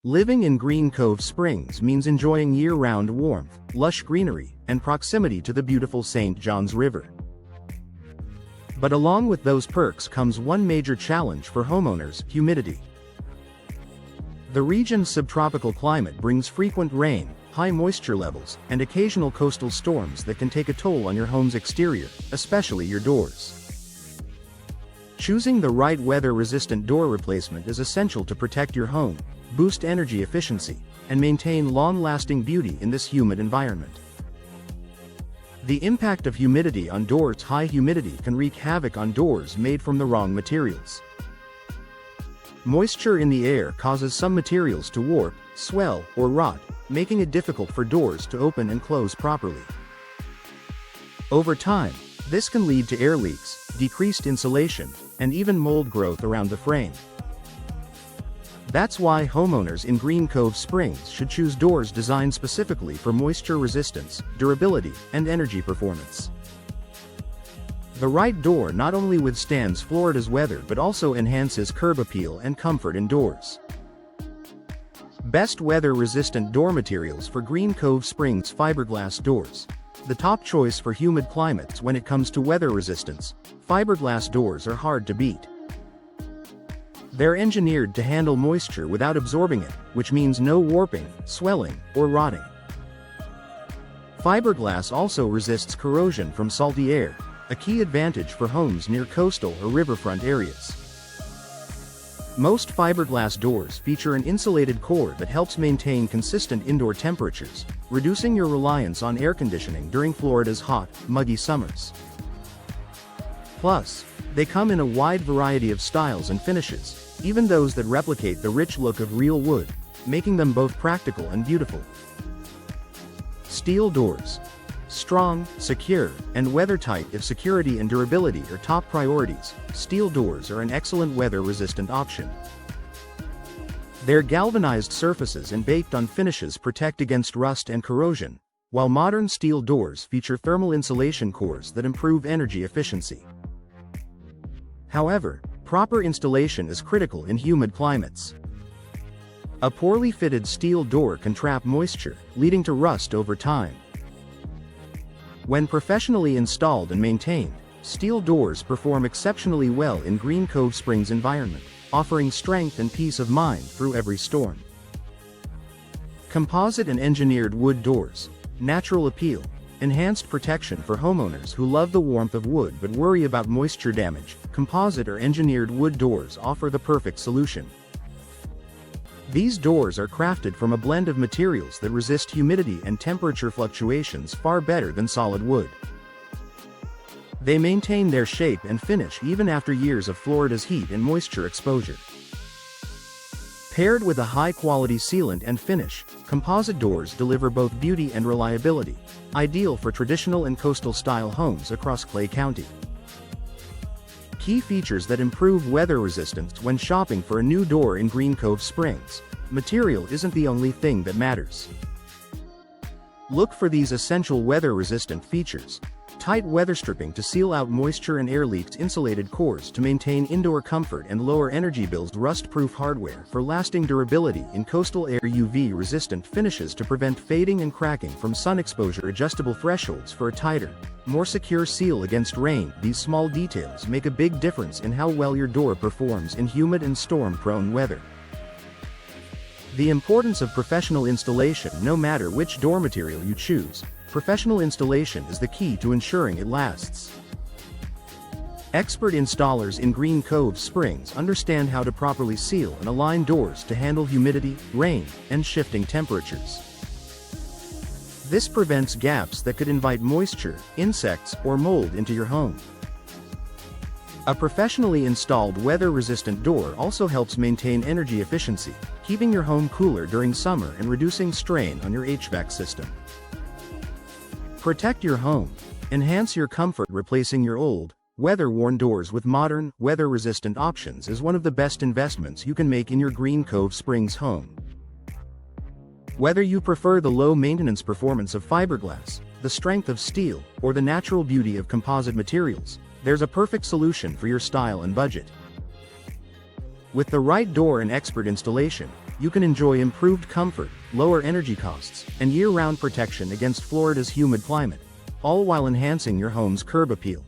Living in Green Cove Springs means enjoying year-round warmth, lush greenery, and proximity to the beautiful St. Johns River. But along with those perks comes one major challenge for homeowners: humidity. The region's subtropical climate brings frequent rain, high moisture levels, and occasional coastal storms that can take a toll on your home's exterior, especially your doors. Choosing the right weather-resistant door replacement is essential to protect your home, boost energy efficiency, and maintain long-lasting beauty in this humid environment. The impact of humidity on doors: high humidity can wreak havoc on doors made from the wrong materials. Moisture in the air causes some materials to warp, swell, or rot, making it difficult for doors to open and close properly. Over time, this can lead to air leaks, decreased insulation, and even mold growth around the frame. That's why homeowners in Green Cove Springs should choose doors designed specifically for moisture resistance, durability, and energy performance. The right door not only withstands Florida's weather but also enhances curb appeal and comfort indoors. Best weather-resistant door materials for Green Cove Springs: fiberglass doors. The top choice for humid climates when it comes to weather resistance, fiberglass doors are hard to beat. They're engineered to handle moisture without absorbing it, which means no warping, swelling, or rotting. Fiberglass also resists corrosion from salty air, a key advantage for homes near coastal or riverfront areas. Most fiberglass doors feature an insulated core that helps maintain consistent indoor temperatures, reducing your reliance on air conditioning during Florida's hot, muggy summers. Plus, they come in a wide variety of styles and finishes, even those that replicate the rich look of real wood, making them both practical and beautiful. Steel doors. Strong, secure, and weather-tight. If security and durability are top priorities, steel doors are an excellent weather-resistant option. Their galvanized surfaces and baked-on finishes protect against rust and corrosion, while modern steel doors feature thermal insulation cores that improve energy efficiency. However, proper installation is critical in humid climates. A poorly fitted steel door can trap moisture, leading to rust over time. When professionally installed and maintained, steel doors perform exceptionally well in Green Cove Springs environment, offering strength and peace of mind through every storm. Composite and engineered wood doors. Natural appeal. Enhanced protection for homeowners who love the warmth of wood but worry about moisture damage. Composite or engineered wood doors offer the perfect solution. These doors are crafted from a blend of materials that resist humidity and temperature fluctuations far better than solid wood. They maintain their shape and finish even after years of Florida's heat and moisture exposure. Paired with a high-quality sealant and finish, composite doors deliver both beauty and reliability, ideal for traditional and coastal-style homes across Clay County. Key features that improve weather resistance when shopping for a new door in Green Cove Springs. Material isn't the only thing that matters. Look for these essential weather-resistant features: tight weather stripping to seal out moisture and air leaks, insulated cores to maintain indoor comfort and lower energy bills, rust-proof hardware for lasting durability in coastal air, UV-resistant finishes to prevent fading and cracking from sun exposure, adjustable thresholds for a tighter, more secure seal against rain. These small details make a big difference in how well your door performs in humid and storm-prone weather. The importance of professional installation. No matter which door material you choose, professional installation is the key to ensuring it lasts. Expert installers in Green Cove Springs understand how to properly seal and align doors to handle humidity, rain, and shifting temperatures. This prevents gaps that could invite moisture, insects, or mold into your home. A professionally installed weather-resistant door also helps maintain energy efficiency, keeping your home cooler during summer and reducing strain on your HVAC system. Protect your home. Enhance your comfort. Replacing your old, weather-worn doors with modern, weather-resistant options is one of the best investments you can make in your Green Cove Springs home. Whether you prefer the low-maintenance performance of fiberglass, the strength of steel, or the natural beauty of composite materials, there's a perfect solution for your style and budget. With the right door and expert installation, you can enjoy improved comfort, lower energy costs, and year-round protection against Florida's humid climate, all while enhancing your home's curb appeal.